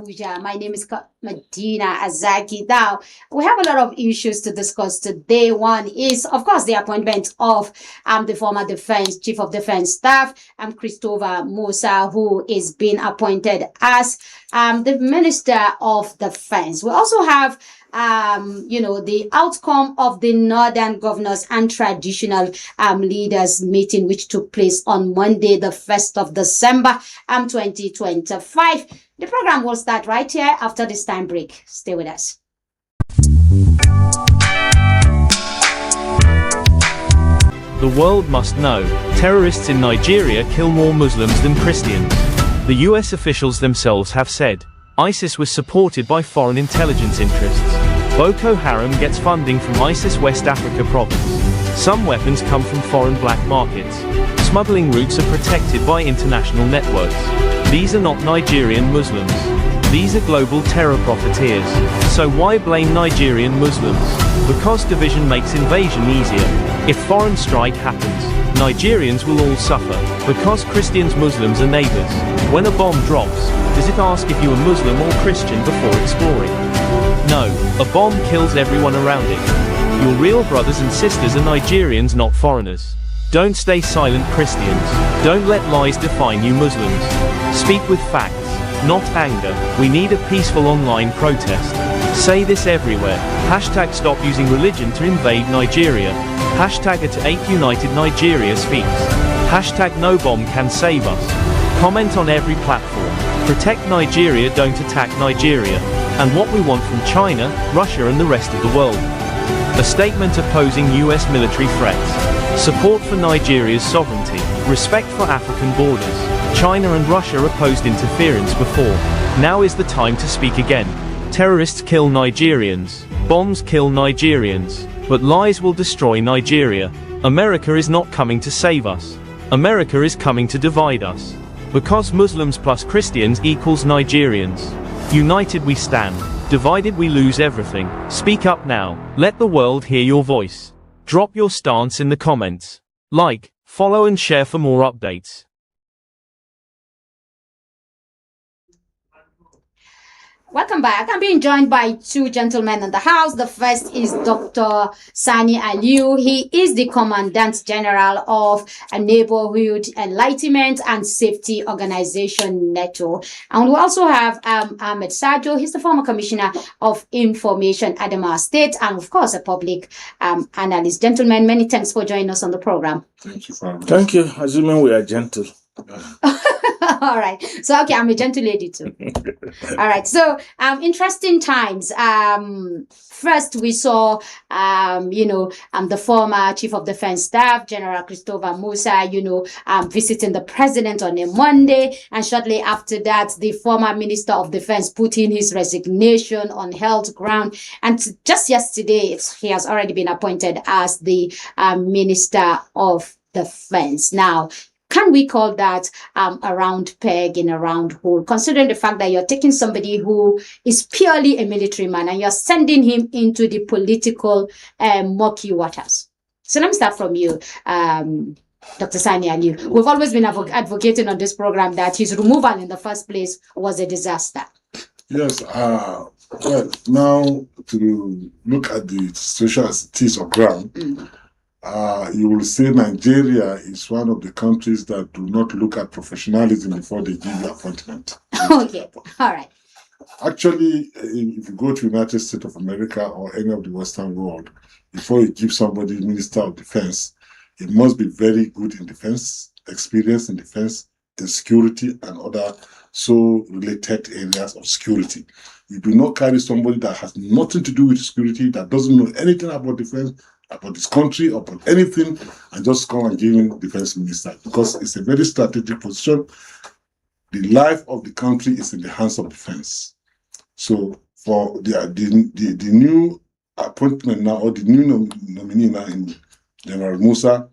Abuja. My name is Medina Azaki. Now, we have a lot of issues to discuss today. One is, of course, the appointment of the former Chief of Defense Staff, Christopher Musa, who is being appointed as the Minister of Defense. We also have the outcome of the Northern Governors and Traditional Leaders meeting, which took place on Monday, the 1st of December, 2025. The program will start right here after this time break. Stay with us. The world must know, terrorists in Nigeria kill more Muslims than Christians. The US officials themselves have said, ISIS was supported by foreign intelligence interests. Boko Haram gets funding from ISIS West Africa province. Some weapons come from foreign black markets. Smuggling routes are protected by international networks. These are not Nigerian Muslims. These are global terror profiteers. So why blame Nigerian Muslims? Because division makes invasion easier. If foreign strike happens, Nigerians will all suffer, because Christians, Muslims are neighbors. When a bomb drops, does it ask if you are Muslim or Christian before exploring? No, a bomb kills everyone around it. Your real brothers and sisters are Nigerians, not foreigners. Don't stay silent, Christians. Don't let lies define you, Muslims. Speak with facts, not anger. We need a peaceful online protest. Say this everywhere. Hashtag stop using religion to invade Nigeria. Hashtag #8 United Nigeria speaks. Hashtag no bomb can save us. Comment on every platform. Protect Nigeria, don't attack Nigeria. And what we want from China, Russia and the rest of the world. A statement opposing US military threats. Support for Nigeria's sovereignty. Respect for African borders. China and Russia opposed interference before. Now is the time to speak again. Terrorists kill Nigerians. Bombs kill Nigerians. But lies will destroy Nigeria. America is not coming to save us. America is coming to divide us. Because Muslims plus Christians equals Nigerians. United we stand. Divided we lose everything. Speak up now. Let the world hear your voice. Drop your stance in the comments. Like, follow and share for more updates. Welcome back. I'm being joined by two gentlemen in the house. The first is Dr. Sani Aliu. He is the Commandant General of a Neighborhood Enlightenment and Safety Organization, NATO. And we also have Ahmed Sajo. He's the former Commissioner of Information, Adamawa State, and of course, a public analyst. Gentlemen, many thanks for joining us on the program. Thank you. Thank you. Assuming we are gentle. All right. So, okay, I'm a gentle lady too. All right. So, interesting times. First, we saw, the former Chief of Defense Staff, General Christopher Musa, visiting the president on a Monday. And shortly after that, the former Minister of Defense put in his resignation on health ground. And just yesterday, he has already been appointed as the Minister of Defense. Now, can we call that a round peg in a round hole, considering the fact that you're taking somebody who is purely a military man and you're sending him into the political murky waters? So let me start from you, Dr. Sani Aliu. We've always been advocating on this program that his removal in the first place was a disaster. Yes. Well, now to look at the situation as it is on ground, you will say Nigeria is one of the countries that do not look at professionalism before they give you appointment. Okay, all right. Actually, if you go to United States of America or any of the Western world, before you give somebody Minister of Defense, it must be very good in defense, experience in defense, in security, and other so related areas of security. You do not carry somebody that has nothing to do with security, that doesn't know anything about defense, about this country, about anything, and just come and give him defense minister, because it's a very strategic position. The life of the country is in the hands of defense. So for the new appointment now, or the new nominee now in General Musa,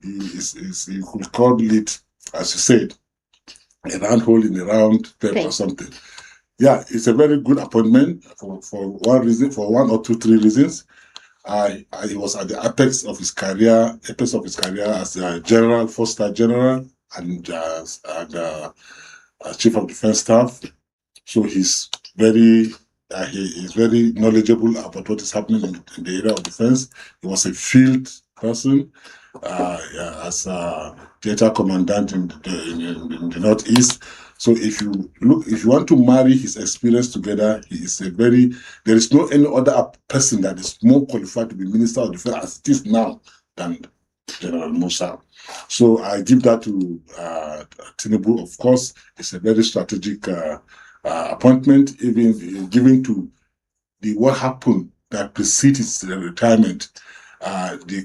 he could call it, as you said, a round hole in a round peg or something. Yeah, it's a very good appointment for one reason, for one or two, three reasons. He was at the apex of his career as a general, 4-star general, and Chief of Defense Staff. So he's very he is very knowledgeable about what is happening in the area of defense. He was a field person as a theater commandant in the Northeast. So if you want to marry his experience together, he is there is no any other person that is more qualified to be Minister of Defense as it is now than General Musa. So I give that to Tinubu. Of course, it's a very strategic appointment, even given to what happened that precedes his retirement. The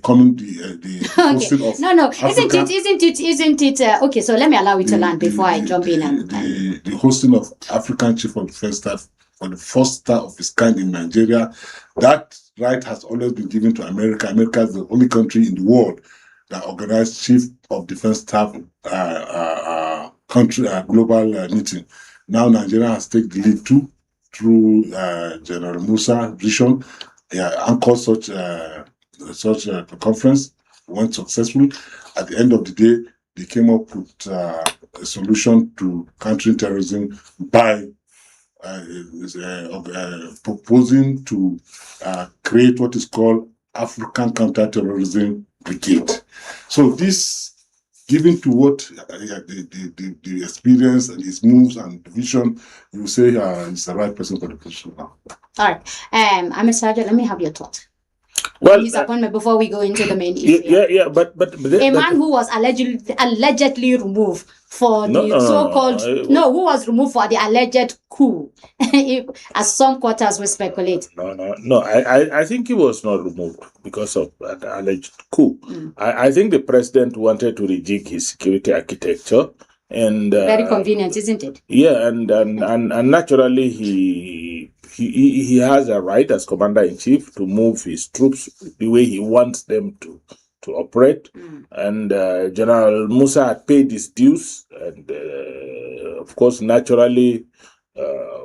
hosting of no, Africa, isn't it okay, so let me allow you to land before I jump in and the hosting of African Chief of Defense Staff for the first time of its kind in Nigeria. That right has always been given to America. America is the only country in the world that organized Chief of Defense Staff global meeting. Now Nigeria has taken the lead too through General Musa vision. Anchored such a conference, went successful. At the end of the day, they came up with a solution to countering terrorism by proposing to create what is called African Counterterrorism Brigade. So this, given to what the experience and his moves and vision, you will say he's the right person for the position now. All right. I'm a sergeant. Let me have your thought. Well, his appointment before we go into the main issue. But a man who was allegedly removed for who was removed for the alleged coup, as some quarters will speculate. No. I think he was not removed because of that alleged coup. I think the president wanted to rejig his security architecture, and very convenient, isn't it? Yeah, and naturally he has a right as commander-in-chief to move his troops the way he wants them to operate. And General Musa had paid his dues, and of course, naturally,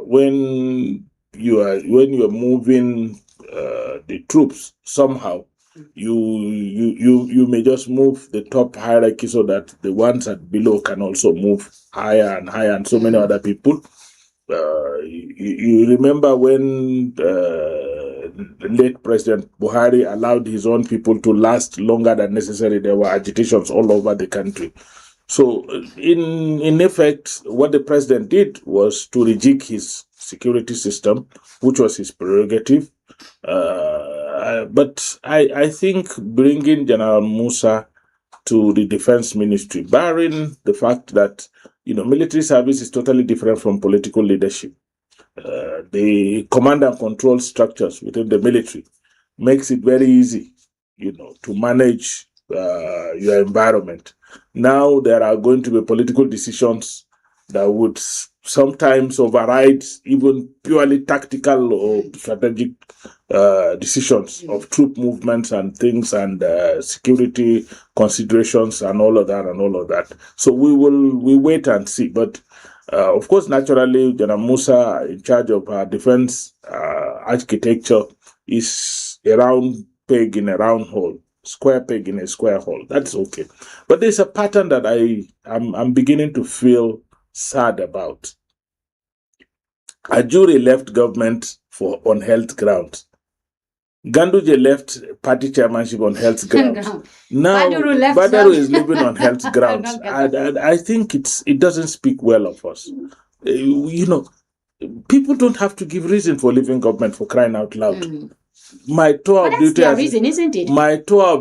when you are moving the troops somehow, you may just move the top hierarchy so that the ones at below can also move higher and higher, and so many other people. You remember when the late President Buhari allowed his own people to last longer than necessary. There were agitations all over the country. So, in effect, what the president did was to rejig his security system, which was his prerogative. But I think bringing General Musa to the defense ministry, barring the fact that military service is totally different from political leadership. The command and control structures within the military makes it very easy, to manage your environment. Now there are going to be political decisions that would sometimes override even purely tactical or strategic decisions of troop movements and things, and security considerations and all of that. So we wait and see. But of course, naturally, General Musa, in charge of defense architecture, is a round peg in a round hole, square peg in a square hole. That's okay. But there's a pattern that I'm beginning to feel sad about. Ajuri left government on health grounds. Ganduje left party chairmanship on health grounds. Now Badaru is living on health grounds. I think it doesn't speak well of us. People don't have to give reason for leaving government, for crying out loud. My tour of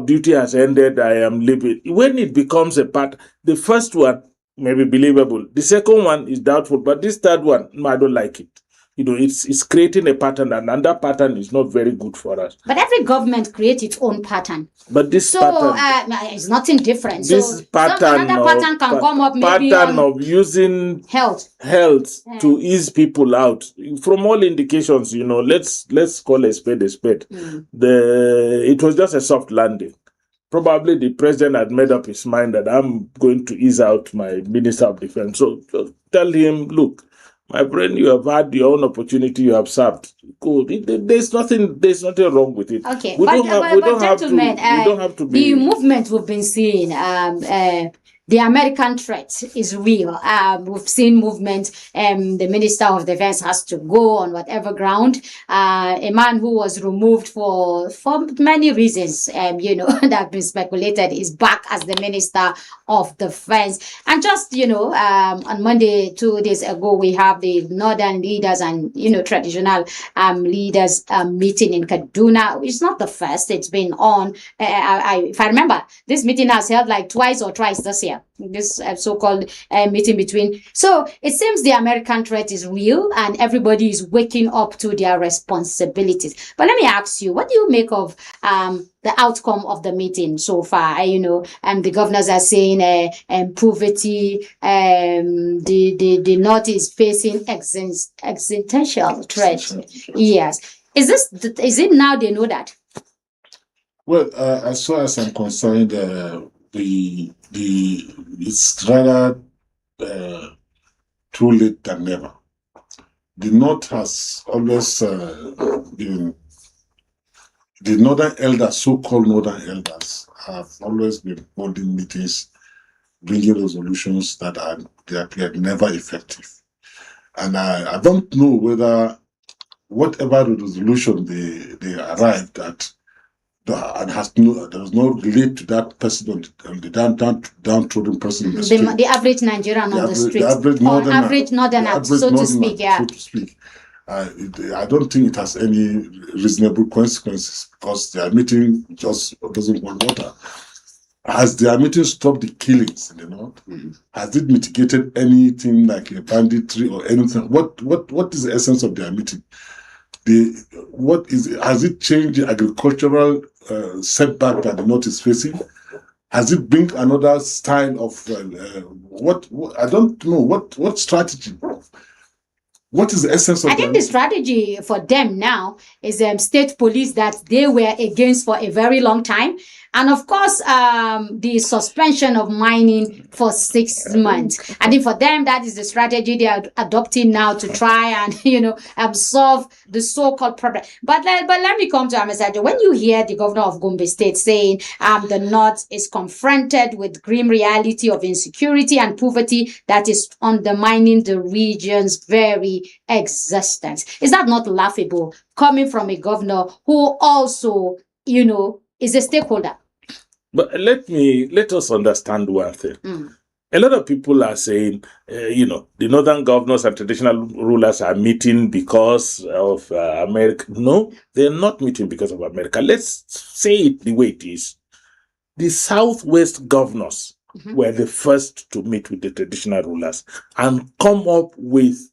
duty has ended. I am leaving. When it becomes a part, the first one may be believable. The second one is doubtful, but this third one, I don't like it. It's creating a pattern, and that pattern is not very good for us. But every government creates its own pattern. But this pattern, it's nothing different. This pattern can come up, maybe of using health to ease people out. From all indications, let's call a spade a spade. It was just a soft landing. Probably the president had made up his mind that I'm going to ease out my Minister of Defense. So tell him, look, my friend, you have had your own opportunity, you have served. Good. There's nothing wrong with it. Okay, we don't have to be. The movement we've been seeing, the American threat is real. We've seen movement. The Minister of Defense has to go on whatever ground. A man who was removed for many reasons, that have been speculated, is back as the Minister of Defense. And just, on Monday, 2 days ago, we have the northern leaders and, traditional leaders meeting in Kaduna. It's not the first. It's been on. If I remember, this meeting has held like twice or thrice this year. This so-called meeting between. So it seems the American threat is real and everybody is waking up to their responsibilities. But let me ask you, what do you make of the outcome of the meeting so far? The governors are saying poverty, the North is facing existential threat. Yes. Is it now they know that? Well, as far as I'm concerned, it's rather too late than never. The North has always been, the northern elders, so-called northern elders, have always been holding meetings, bringing resolutions that they appeared never effective. And I don't know whether whatever resolution they arrived at, and there was no relate to that person, the downtrodden person in the street. The average Nigerian on the street. The average northerner, so to speak, yeah. So to speak. I don't think it has any reasonable consequences because their meeting just doesn't want water. Has their meeting stopped the killings in the North? Mm-hmm. Has it mitigated anything like a banditry or anything? What is the essence of their meeting? Has it changed the agricultural setback that the North is facing? Has it bring another style of what I don't know what strategy? What is the essence of? I think the strategy for them now is state police that they were against for a very long time. And of course, the suspension of mining for 6 months. I think for them, that is the strategy they are adopting now to try and solve the so-called problem. But let me come to Amasajo. When you hear the governor of Gombe State saying the North is confronted with grim reality of insecurity and poverty that is undermining the region's very existence, is that not laughable coming from a governor who also, is a stakeholder? But let us understand one thing. A lot of people are saying, the northern governors and traditional rulers are meeting because of America. No, they're not meeting because of America. Let's say it the way it is. The Southwest governors were the first to meet with the traditional rulers and come up with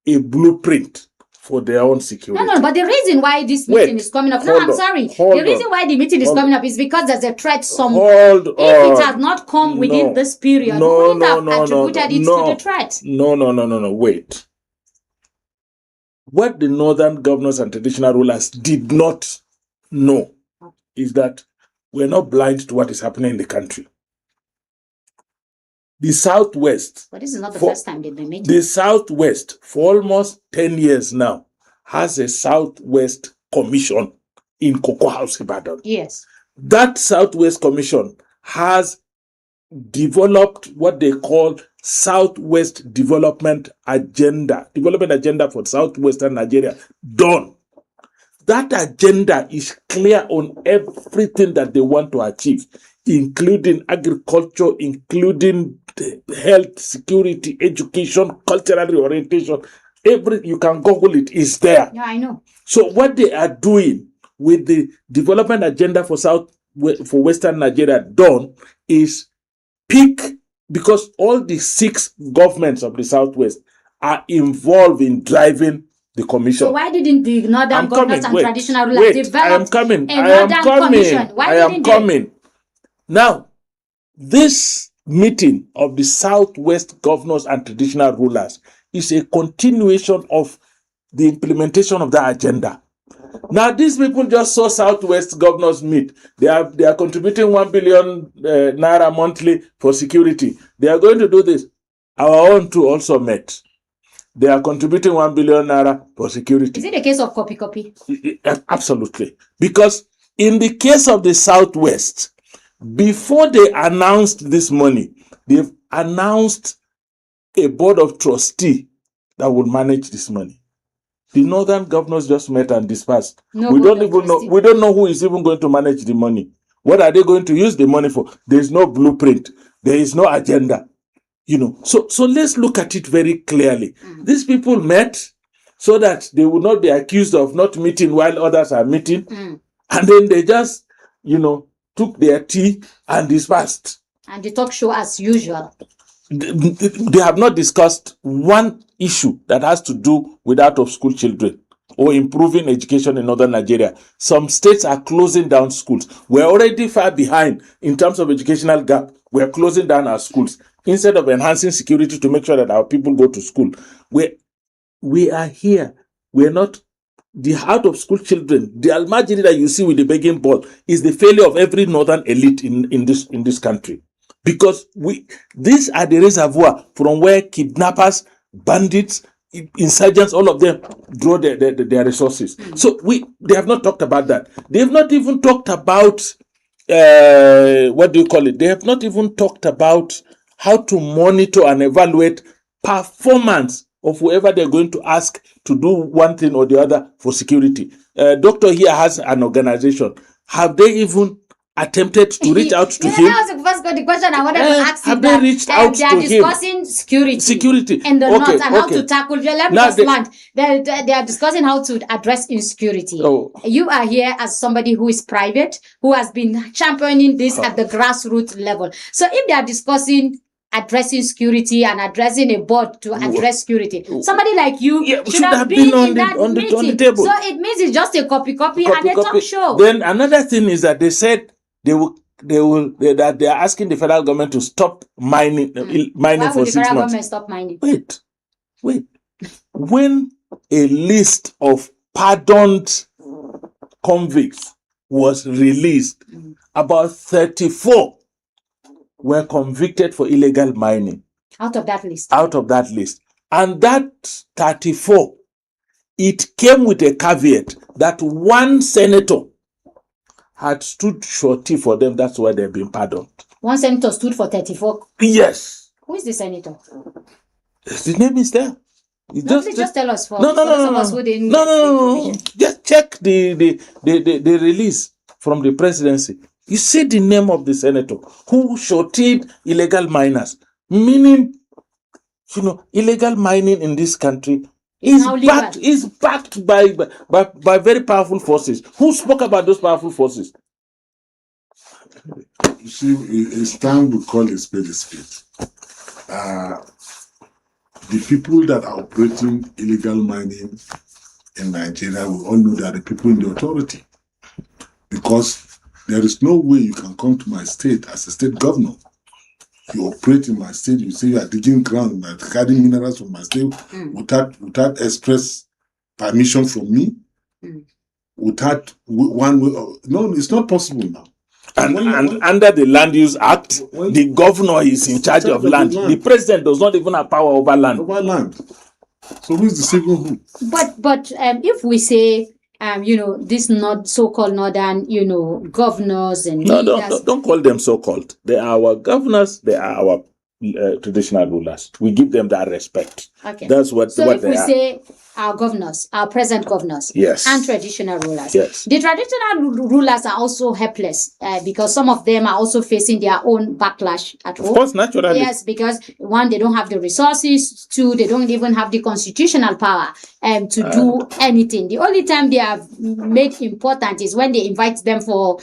a blueprint for their own security. No, but the reason why this meeting is coming up, the reason why the meeting is coming up is because there's a threat somewhere. If it has not come within this period, we wouldn't have attributed it to the threat. No, wait. What the northern governors and traditional rulers did not know is that we're not blind to what is happening in the country. The Southwest. But this is not the first time they've been meeting. The Southwest, for almost 10 years now, has a Southwest Commission in Cocoa House, Ibadan. Yes. That Southwest Commission has developed what they call Southwest Development Agenda for Southwestern Nigeria. Done. That agenda is clear on everything that they want to achieve, including agriculture, including health, security, education, cultural orientation. You can Google it, is there. Yeah, I know. So what they are doing with the development agenda for Western Nigeria done is pick, because all the 6 governments of the Southwest are involved in driving the commission. So why didn't the northern governors and traditional rulers develop a northern commission? Why didn't they? Now, this meeting of the Southwest governors and traditional rulers is a continuation of the implementation of that agenda. Now, these people just saw Southwest governors meet. They are contributing 1 billion naira monthly for security. They are going to do this. Our own too also met. They are contributing 1 billion naira for security. Is it a case of copy? Absolutely. Because in the case of the Southwest, before they announced this money, they've announced a board of trustee that will manage this money. The northern governors just met and dispersed. No We board don't of even know. trustee. We don't know who is even going to manage the money. What are they going to use the money for? There is no blueprint. There is no agenda. So let's look at it very clearly. These people met so that they would not be accused of not meeting while others are meeting, and then they just, took their tea and dispersed. And the talk show as usual. They have not discussed one issue that has to do with out-of-school children or improving education in northern Nigeria. Some states are closing down schools. We're already far behind in terms of educational gap. We're closing down our schools instead of enhancing security to make sure that our people go to school. We are here. We're not. The out-of-school children, the Almajiri that you see with the begging ball, is the failure of every northern elite in this country. Because these are the reservoir from where kidnappers, bandits, insurgents, all of them draw their resources. So they have not talked about that. They have not even talked about what do you call it? They have not even talked about how to monitor and evaluate performance of whoever they're going to ask to do one thing or the other for security. Doctor here has an organization. Have they even attempted to reach out to him? That was the question I wanted to ask you. Have they reached out to him? They are discussing security in the north and how to tackle. Let me just land. They are discussing how to address insecurity. Oh. You are here as somebody who is private, who has been championing this at the grassroots level. So if they are discussing addressing security and addressing a board to address security, somebody like you should have been in that meeting. On the table. So it means it's just a copy and a talk show. Then another thing is that they said they are asking the federal government to stop mining for 6 months. Why would the federal government stop mining? Wait. When a list of pardoned convicts was released, about 34 were convicted for illegal mining. Out of that list. And that 34, it came with a caveat that one senator had stood surety for them. That's why they've been pardoned. One senator stood for 34? Yes. Who is the senator? The name is there. Just tell us for those of us who didn't No. Just check the release from the presidency. You see the name of the senator who suretyed illegal miners, meaning, illegal mining in this country is backed by very powerful forces. Who spoke about those powerful forces? You see, it's time we call a spade a spade. The people that are operating illegal mining in Nigeria, we all know that the people in the authority. Because there is no way you can come to my state as a state governor. You operate in my state, you say you are digging ground, you are carrying minerals from my state without express permission from me. Without one way. No, it's not possible now. And under the Land Use Act, the governor is in charge of land. The president does not even have power over land. So who is deceiving who? But if we say this not so-called northern, governors and leaders. Don't call them so-called. They are our governors. They are our traditional rulers. We give them that respect. Okay. That's what. So what if we say our governors, our present governors, yes, and traditional rulers, yes, the traditional rulers are also helpless because some of them are also facing their own backlash at home. Of course, naturally. Yes, because one, they don't have the resources. Two, they don't even have the constitutional power to do anything. The only time they are made important is when they invite them for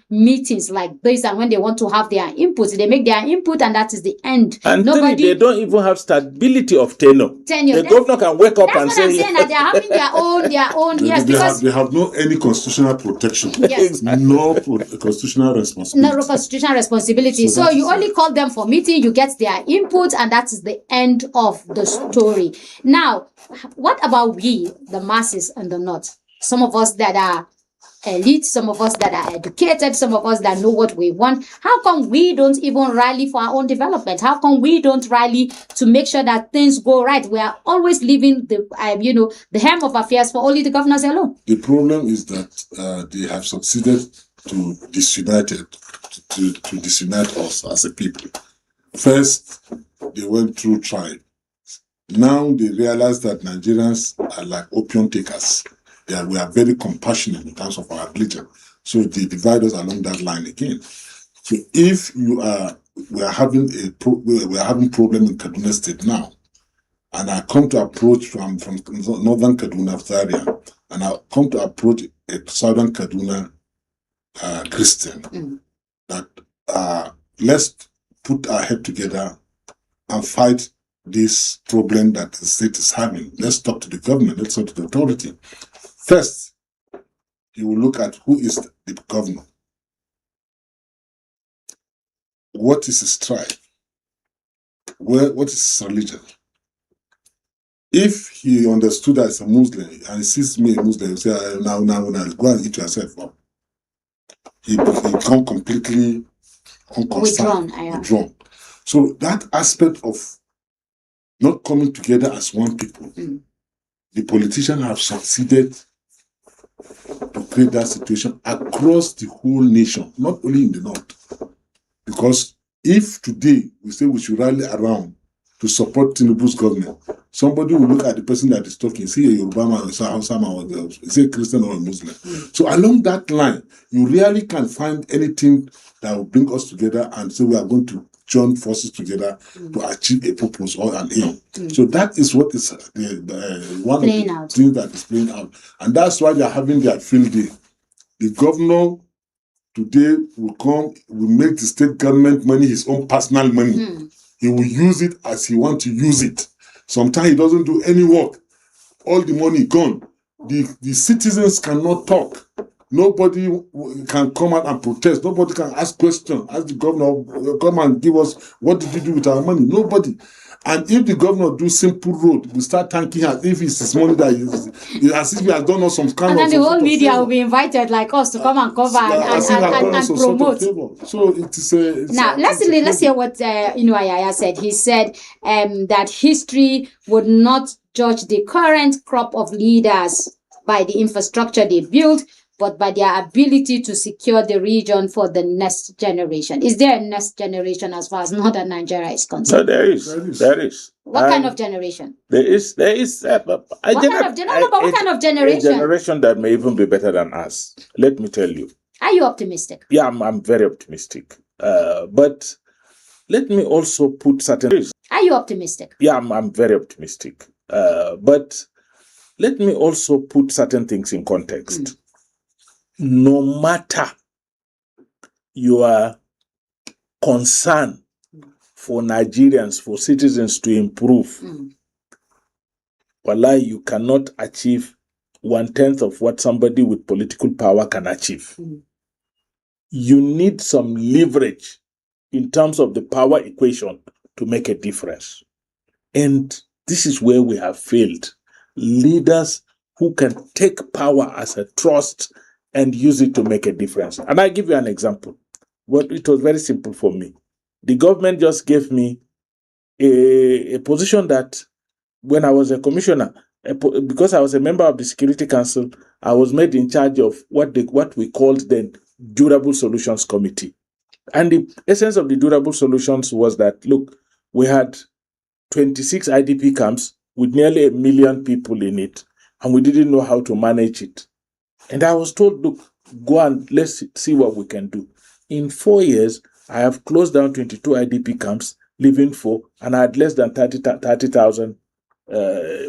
meetings like this, and when they want to have their input, they make their input, and that is the end. And they don't even have stability of tenure. The governor can wake up and say, I'm saying that they are having their own. Yes, because they have no any constitutional protection. Yes. No constitutional responsibility. No constitutional responsibility. So you only call them for meeting, you get their input, and that is the end of the story. Now, what about we, the masses and the north? Some of us that are elite, some of us that are educated, some of us that know what we want. How come we don't even rally for our own development? How come we don't rally to make sure that things go right? We are always leaving the helm of affairs for only the governors alone. The problem is that they have succeeded to disunite us as a people. First, they went through tribe. Now they realize that Nigerians are like opium takers. We are very compassionate in terms of our religion. So they divide us along that line again. So if we are having problem in Kaduna State now, and I come to approach from northern Kaduna Zaria, and I come to approach a southern Kaduna Christian, that let's put our head together and fight this problem that the state is having. Let's talk to the government. Let's talk to the authority. First, you will look at who is the governor. What is his tribe? What is his religion? If he understood as a Muslim and he sees me a Muslim, he say, now, go and eat yourself up. He become completely withdrawn. So that aspect of not coming together as one people, the politicians have succeeded to create that situation across the whole nation, not only in the north. Because if today we say we should rally around to support Tinubu's government, somebody will look at the person that is talking, see a Yoruba man, or say a Christian or a Muslim. So along that line, you really can find anything that will bring us together and say we are going to join forces together to achieve a purpose or an aim. So that is what is one playing of the things that is playing out. And that's why they are having their field day. The governor today will come, will make the state government money his own personal money. He will use it as he wants to use it. Sometimes he doesn't do any work. All the money gone. The citizens cannot talk. Nobody can come out and protest. Nobody can ask questions. Ask the governor, come and give us, what did you do with our money? Nobody. And if the governor do simple road, we start thanking her if it's his money that is as if he has done us some kind of. And then the whole media will be invited like us to come and cover and promote. So it is now let's hear what Ayaya said. He said that history would not judge the current crop of leaders by the infrastructure they built, but by their ability to secure the region for the next generation. Is there a next generation as far as northern Nigeria is concerned? No, there is. What kind of generation? There is. What kind of generation? A generation that may even be better than us. Let me tell you. Are you optimistic? Yeah, I'm very optimistic. But let me also put certain. Are you optimistic? Yeah, I'm very optimistic. But let me also put certain things in context. No matter your concern for Nigerians, for citizens to improve, wallahi, you cannot achieve 1/10 of what somebody with political power can achieve. You need some leverage in terms of the power equation to make a difference. And this is where we have failed. Leaders who can take power as a trust and use it to make a difference. And I give you an example. It was very simple for me. The government just gave me a position that when I was a commissioner, because I was a member of the Security Council, I was made in charge of what we called then Durable Solutions Committee. And the essence of the Durable Solutions was that, look, we had 26 IDP camps with nearly 1 million people in it, and we didn't know how to manage it. And I was told, look, go and let's see what we can do. In 4 years, I have closed down 22 IDP camps, living for, and I had less than 30,000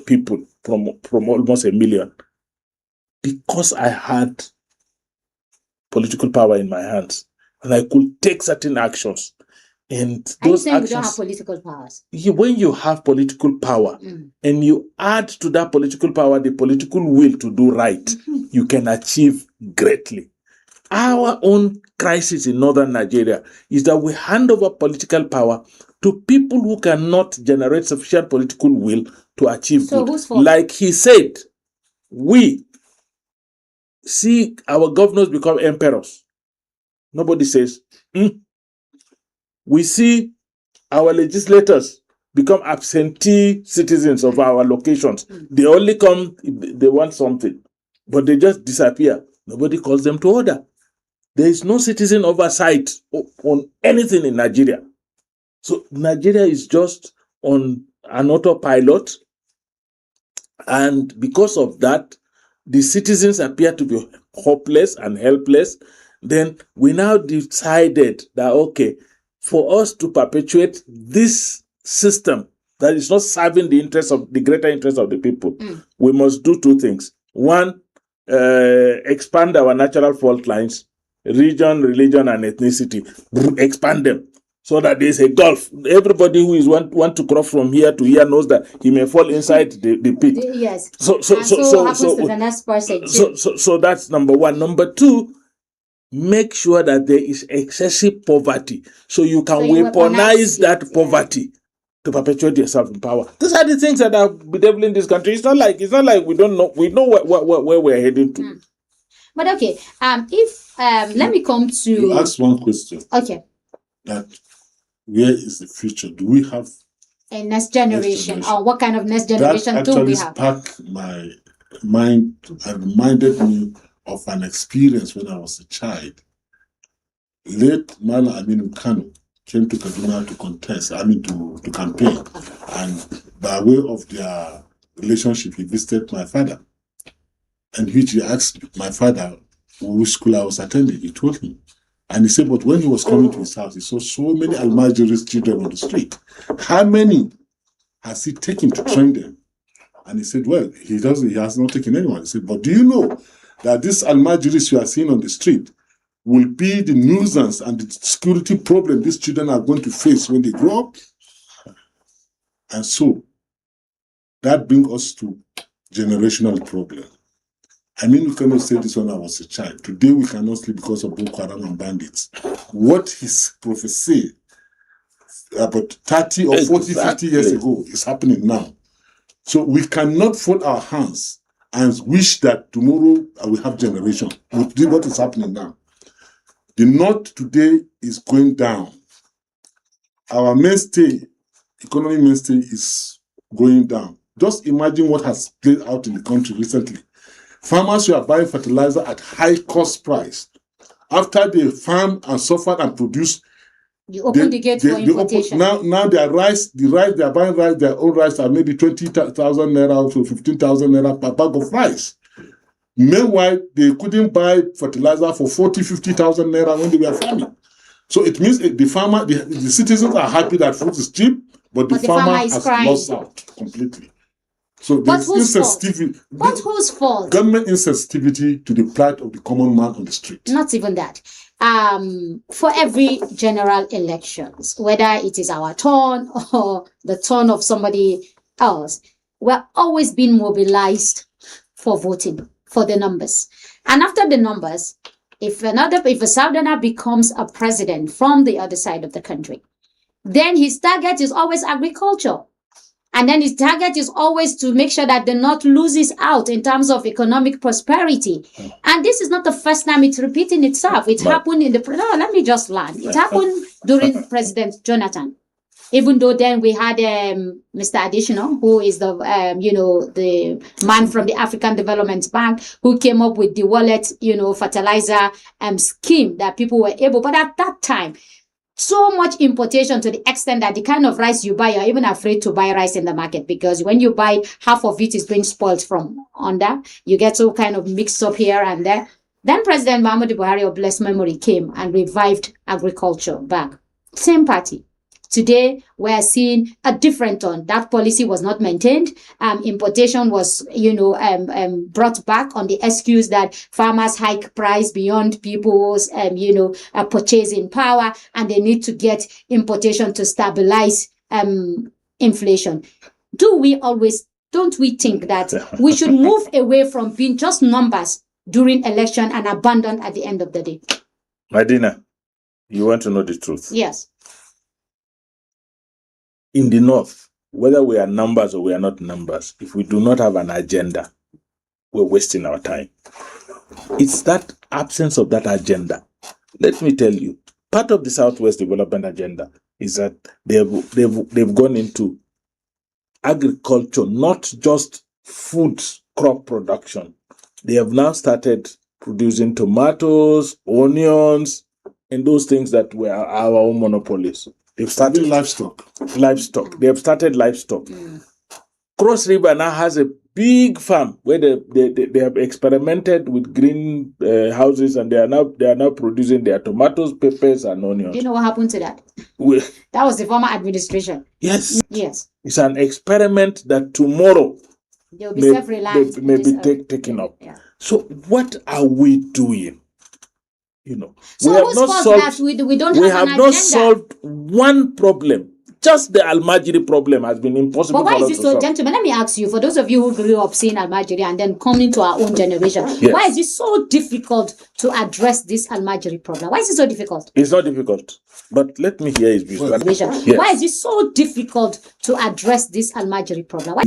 people from almost 1 million. Because I had political power in my hands, and I could take certain actions. And those actions, we don't have political powers. When you have political power and you add to that political power the political will to do right, you can achieve greatly. Our own crisis in northern Nigeria is that we hand over political power to people who cannot generate sufficient political will to achieve good. Who's fault? Like he said, we see our governors become emperors. Nobody says, We see our legislators become absentee citizens of our locations. They only come if they want something, but they just disappear. Nobody calls them to order. There is no citizen oversight on anything in Nigeria. So Nigeria is just on an autopilot, and because of that, the citizens appear to be hopeless and helpless. Then we now decided that, okay, for us to perpetuate this system that is not serving the greater interest of the people, we must do two things. One, expand our natural fault lines, region, religion, and ethnicity. Expand them so that there's a gulf. Everybody who is want to cross from here to here knows that he may fall inside the pit. Yes. So happens to the next person too. So that's number one. Number two, make sure that there is excessive poverty, so you can weaponize that poverty to perpetuate yourself in power. These are the things that are bedeviling this country. It's not like we don't know. We know where we're heading to. But okay, if let me come to You ask one question. Okay. That where is the future? Do we have a next generation, or what kind of next generation that do we actually have? sparked my mind and reminded me of an experience when I was a child. Late Mala Aminu Kano came to Kaduna to contest, to campaign. And by way of their relationship, he visited my father. And which he asked my father which school I was attending. He told me. And he said, but when he was coming to his house, he saw so many Almajiris children on the street. How many has he taken to train them? And he said, well, he has not taken anyone. He said, but do you know that these Almajiris you are seeing on the street will be the nuisance and the security problem these children are going to face when they grow up? And so that brings us to generational problem. We cannot say this when I was a child. Today we cannot sleep because of Boko Haram and bandits. What his prophecy about 30 or 40, 50 years ago is happening now. So we cannot fold our hands and wish that tomorrow we have generation. What is happening now? The North today is going down. Our economic mainstay is going down. Just imagine what has played out in the country recently. Farmers who are buying fertilizer at high cost price. After they farm and suffered and produced, you open the gate for importation. Now their rice, they are buying rice, their own rice are maybe 20,000 naira to 15,000 naira per bag of rice. Meanwhile, they couldn't buy fertilizer for 40, 50,000 naira when they were farming. So it means the citizens are happy that food is cheap, but the farmer has lost out completely. So there's insensitivity. But whose fault? Government insensitivity to the plight of the common man on the street. Not even that. For every general elections, whether it is our turn or the turn of somebody else, we're always being mobilized for voting, for the numbers. And after the numbers, if a Southerner becomes a president from the other side of the country, then his target is always agriculture. And then his target is always to make sure that the North loses out in terms of economic prosperity. And this is not the first time it's repeating itself. It happened let me just land. It happened during President Jonathan. Even though then we had Mr. Additional, who is the man from the African Development Bank, who came up with the wallet, fertilizer scheme that people were able. But at that time, so much importation to the extent that the kind of rice you buy, you're even afraid to buy rice in the market, because when you buy, half of it is being spoiled from under. You get so kind of mixed up here and there. Then President Muhammadu Buhari, of blessed memory, came and revived agriculture back. Same party. Today, we're seeing a different tone. That policy was not maintained. Importation was, brought back on the excuse that farmers hike price beyond people's, purchasing power, and they need to get importation to stabilize inflation. Don't we think that we should move away from being just numbers during election and abandon at the end of the day? Madina, you want to know the truth? Yes. In the North, whether we are numbers or we are not numbers, if we do not have an agenda, we're wasting our time. It's that absence of that agenda. Let me tell you, part of the Southwest Development Agenda is that they've gone into agriculture, not just food crop production. They have now started producing tomatoes, onions, and those things that were our own monopolies. They've started livestock. They have started livestock. Cross River now has a big farm where they have experimented with green houses, and they are now producing their tomatoes, peppers, and onions. Do you know what happened to that? That was the former administration. Yes. Yes. It's an experiment that tomorrow They'll be self-reliant. may be taken up. Yeah. So what are we doing? So we have whose not fault solved. that we don't We have have an not agenda? solved one problem. Just the Almajiri problem has been impossible But why for is us it to so, solve. gentlemen? Let me ask you, for those of you who grew up seeing Almajiri and then coming to our own generation, Yes. why is it so difficult to address this Almajiri problem? Why is it so difficult? It's not difficult, but let me hear his views. Yes. Why is it so difficult to address this Almajiri problem? Why?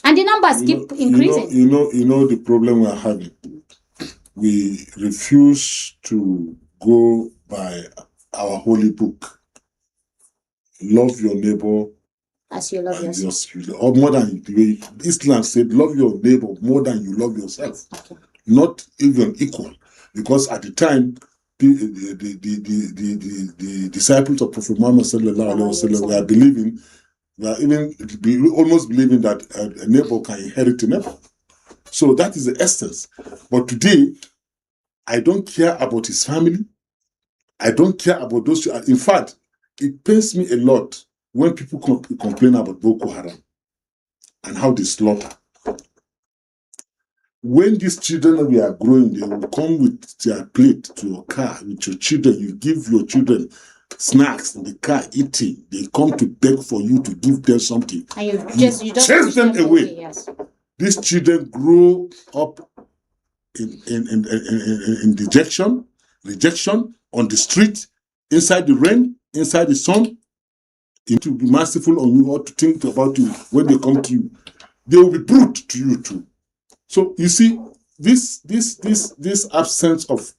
And the numbers keep increasing. You know the problem we are having. We refuse to go by our holy book. Love your neighbor as you love yourself. Or more than the way Islam said, love your neighbor more than you love yourself. Okay. Not even equal. Because at the time, the disciples of Prophet Muhammad sallallahu alaihi wasallam were almost believing that a neighbor can inherit a neighbor. So that is the essence. But today, I don't care about his family. I don't care about those. In fact, it pains me a lot when people complain about Boko Haram and how they slaughter. When these children we are growing, they will come with their plate to your car with your children. You give your children snacks in the car eating. They come to beg for you to give them something. And you just chase them away. Yes. These children grow up in rejection on the street, inside the rain, inside the sun. To be merciful on you or to think about you when they come to you. They will be brute to you too. So you see, this absence of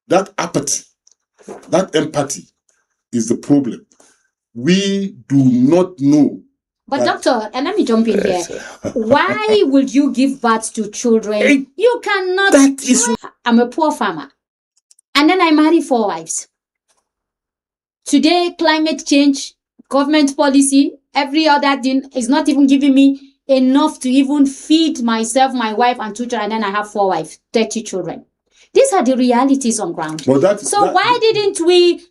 that apathy, that empathy is the problem. We do not know. But doctor, and let me jump in here. Why would you give birth to children? You cannot. I'm a poor farmer. And then I marry 4 wives. Today, climate change, government policy, every other thing is not even giving me enough to even feed myself, my wife, and 2 children. And then I have 4 wives, 30 children. These are the realities on ground. Why didn't we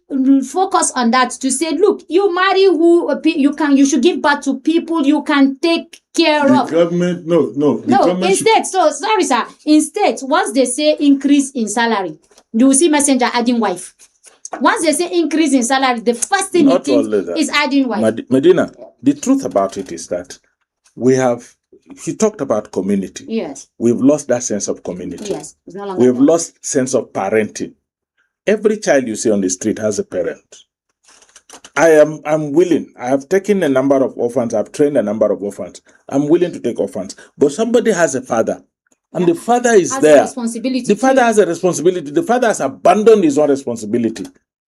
focus on that to say, look, you marry who you should give birth to people you can take care of. Government, no. Instead, sorry, sir. Instead, once they say increase in salary, you will see messenger adding wife. Once they say increase in salary, the first thing he thinks is adding wife. Medina, the truth about it is that he talked about community. Yes. We've lost that sense of community. Yes. It's no longer We've lost sense of parenting. Every child you see on the street has a parent. I'm willing. I have taken a number of orphans. I've trained a number of orphans. I'm willing to take orphans. But somebody has a father. And the father is there. The father has a responsibility. The father has abandoned his own responsibility.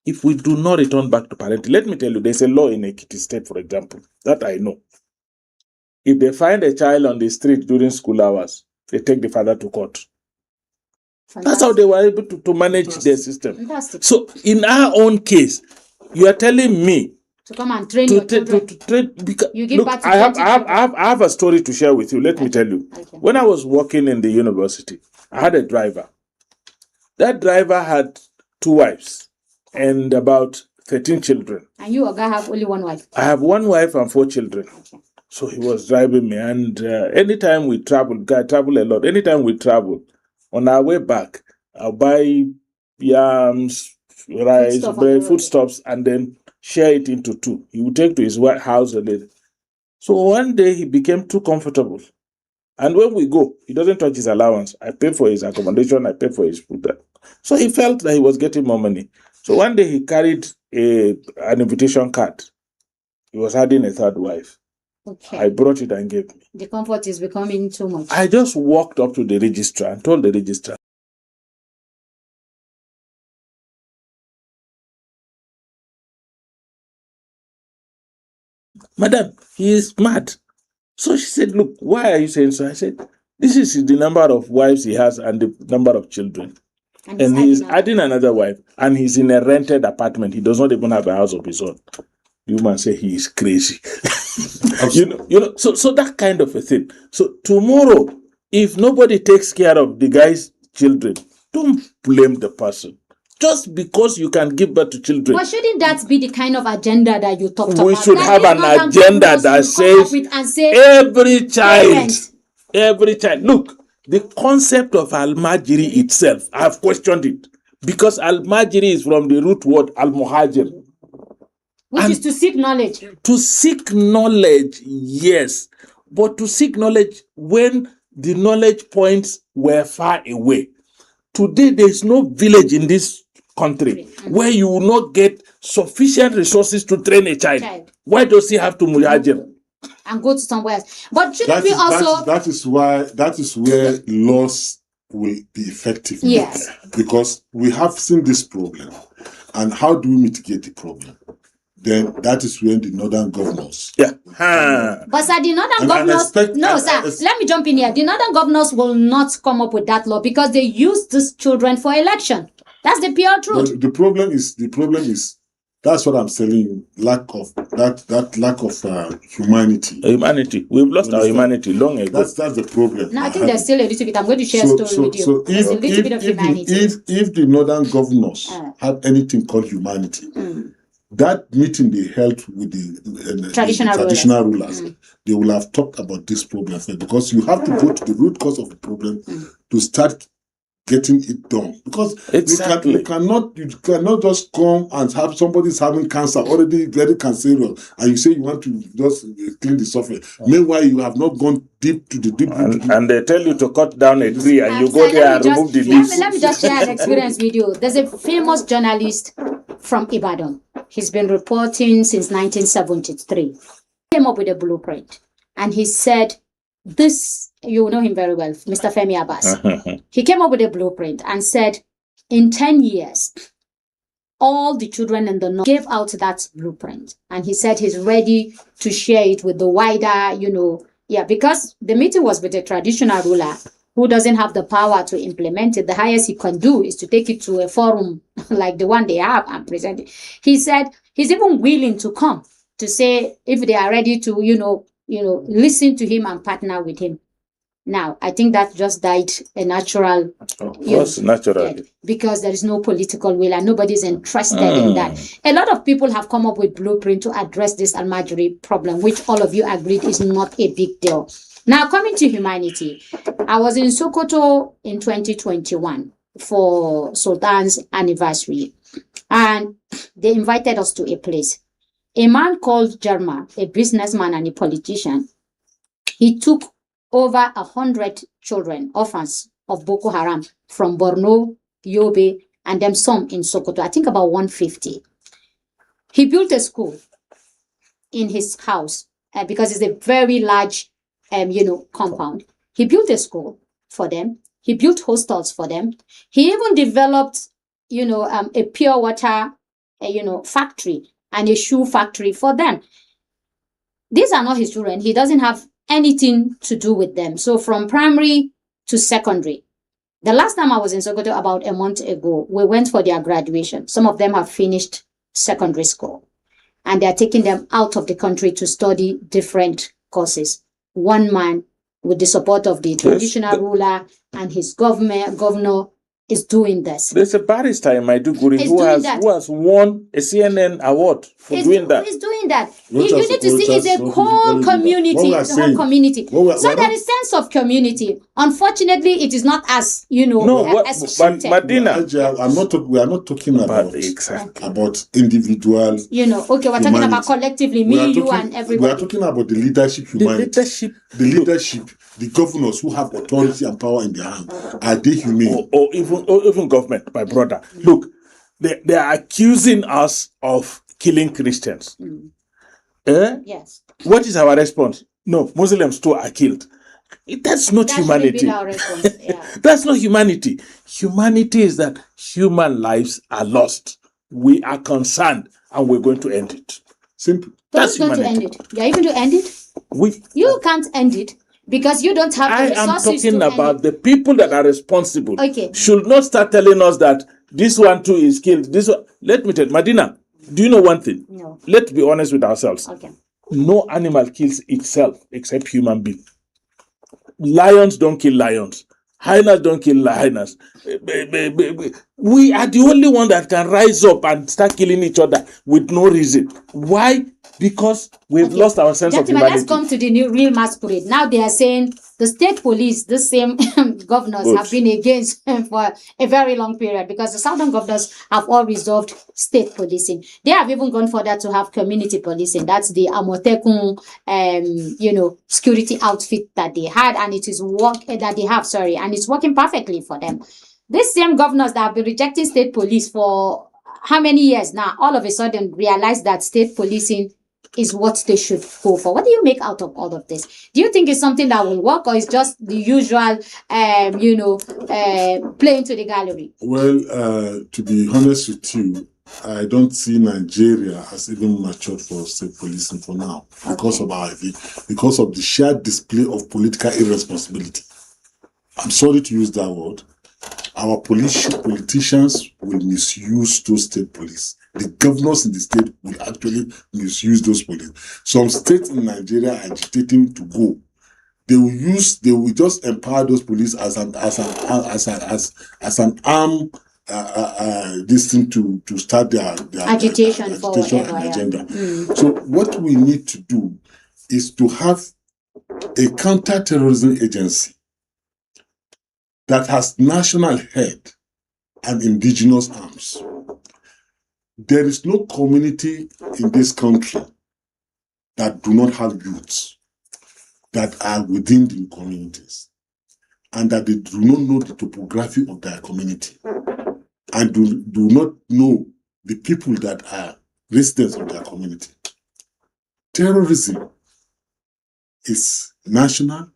If we do not return back to parenting, let me tell you, there's a law in Ekiti State, for example, that I know. If they find a child on the street during school hours, they take the father to court. Fantastic. That's how they were able to manage their system. Fantastic. So in our own case, you are telling me to come and train your children. You give birth to I have a story to share with you. Let me tell you. Okay. When I was working in the university, I had a driver. That driver had 2 wives and about 13 children. And you have only 1 wife? I have 1 wife and 4 children. Okay. So he was driving me, and anytime we travel, I travel a lot. Anytime we travel, on our way back, I'll buy yams, rice, bread, foodstuffs, and then share it into 2. He would take to his house a little. So one day he became too comfortable. And when we go, he doesn't touch his allowance. I pay for his accommodation, I pay for his food. So he felt that he was getting more money. So one day he carried an invitation card. He was adding a 3rd wife. Okay. I brought it and gave me. The comfort is becoming too much. I just walked up to the registrar and told the registrar, Madam, he is mad. So she said, look, why are you saying so? I said, this is the number of wives he has and the number of children. and he's adding another wife, and he's in a rented apartment. He does not even have a house of his own. You must say he is crazy. So that kind of a thing. So tomorrow, if nobody takes care of the guy's children, don't blame the person. Just because you can give birth to children. But shouldn't that be the kind of agenda that you talked about? We should have an agenda that says every child. Look, the concept of Al-Majiri itself, I have questioned it. Because Al-Majiri is from the root word Al-Muhajir. Which is to seek knowledge. To seek knowledge, yes. But to seek knowledge when the knowledge points were far away. Today, there is no village in this country where you will not get sufficient resources to train a child. Why does he have to Muhajir? And go to somewhere else. But shouldn't we also... That is where laws will be effective. Yes. Because we have seen this problem. And how do we mitigate the problem? Then that is when the northern governors. Yeah. But sir, the northern governors. Let me jump in here. The northern governors will not come up with that law because they use these children for election. That's the pure truth. But the problem is that's what I'm saying. Lack of humanity. Humanity. We've lost our humanity long ago. That's the problem. No, I think there's still a little bit. I'm going to share a story with you. So if the northern governors had anything called humanity. That meeting they held with the traditional rulers, they will have talked about this problem because you have to go to the root cause of the problem to start getting it done. Because you cannot just come and have somebody's having cancer, already very cancerous, and you say you want to just clean the surface. Meanwhile, you have not gone deep to the deep. And they tell you to cut down a tree, and you go there and remove the leaves. Let me just share an experience with you. There's a famous journalist from Ibadan. He's been reporting since 1973. He came up with a blueprint, and he said, this, you know him very well, Mr. Femi Abbas. He came up with a blueprint and said, in 10 years, all the children in the north gave out that blueprint. And he said he's ready to share it with the wider, because the meeting was with a traditional ruler who doesn't have the power to implement it. The highest he can do is to take it to a forum like the one they have and present it. He said he's even willing to come to say if they are ready to, listen to him and partner with him. Now, I think that just died a natural... naturally. Because there is no political will and nobody's interested in that. A lot of people have come up with blueprint to address this Al-Majiri problem, which all of you agreed is not a big deal. Now, coming to humanity, I was in Sokoto in 2021 for Sultan's anniversary, and they invited us to a place. A man called Jarma, a businessman and a politician, he took over 100 children, orphans of Boko Haram from Borno, Yobe, and then some in Sokoto, I think about 150. He built a school in his house because it's a very large compound. He built a school for them. He built hostels for them. He even developed, a pure water, factory and a shoe factory for them. These are not his children. He doesn't have anything to do with them. So from primary to secondary. The last time I was in Sokoto about a month ago, we went for their graduation. Some of them have finished secondary school and they're taking them out of the country to study different courses. One man, with the support of the traditional ruler and his governor, is doing this. There's a barrister in Maiduguri who has won a CNN award for doing that. He's doing that. You need to see it's a whole community. The whole community. So there is sense of community. Unfortunately, it is not as, as but Madina, we are not talking about individual. We're talking about collectively, you and everybody. We are talking about the leadership humanity. The leadership, the governors who have authority and power in their hand. Are they humane? Or even government, my brother. Look, they are accusing us of killing Christians. Yes. What is our response? No, Muslims too are killed. That's not humanity. Our response. Yeah. That's not humanity. Humanity is that human lives are lost. We are concerned and we're going to end it. Simple. That's humanity. Going to end it. You're even to end it? You can't end it. Because you don't have the I am resources talking to about the people that are responsible. Okay. Should not start telling us that this one too is killed. This one. Let me tell you, Madina, do you know one thing? No. Let's be honest with ourselves. Okay. No animal kills itself except human being. Lions don't kill lions. Hyenas don't kill hyenas. We are the only one that can rise up and start killing each other with no reason. Why? Because we've lost our sense of Gentlemen, humanity. let's come to the new real masquerade. Now they are saying the state police, the same governors Good. have been against for a very long period because the southern governors have all resolved state policing. They have even gone further to have community policing. That's the Amotekun, security outfit that they had, and it is and it's working perfectly for them. These same governors that have been rejecting state police for how many years now, all of a sudden realize that state policing is what they should go for. What do you make out of all of this? Do you think it's something that will work, or is just the usual, playing to the gallery? Well, to be honest with you, I don't see Nigeria as even matured for state policing for now because of the shared display of political irresponsibility. I'm sorry to use that word. Our politicians will misuse those state police. The governors in the state will actually misuse those police. Some states in Nigeria are agitating to go. They will just empower those police as an arm, this thing to start their agitation for and agenda. So what we need to do is to have a counter-terrorism agency that has national head and indigenous arms. There is no community in this country that do not have youths that are within the communities and that they do not know the topography of their community and do not know the people that are residents of their community. Terrorism is national,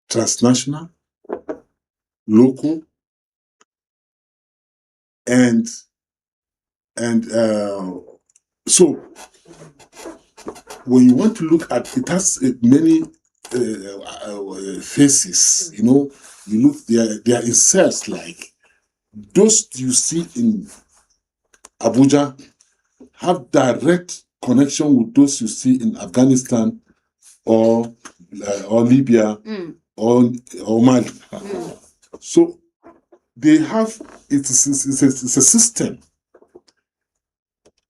transnational, local, and so when you want to look at it, has many faces. You look there are cells like those you see in Abuja have direct connection with those you see in Afghanistan or Libya or Mali. So they have it's a system.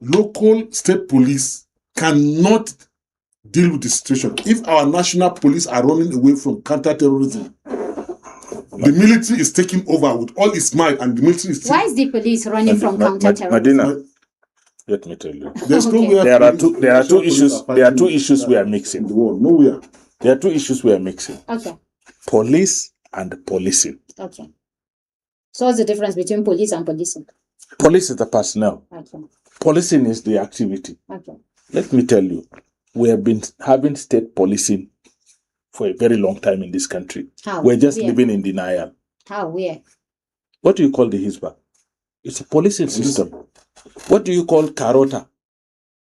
Local state police cannot deal with the situation. If our national police are running away from counter-terrorism, the military is taking over with all its might, and the military is. Why is the police running from counter-terrorism? Madina, let me tell you. There's Okay. There are two issues. There are two issues we are mixing. In the world, nowhere. There are two issues we are mixing. Okay. Police and policing. Okay. So what's the difference between police and policing? Police is the personnel. Okay. Policing is the activity. Okay. Let me tell you, we have been having state policing for a very long time in this country. How? We're just Where? living in denial. How? Where? What do you call the Hisba? It's a policing system. What do you call Carota?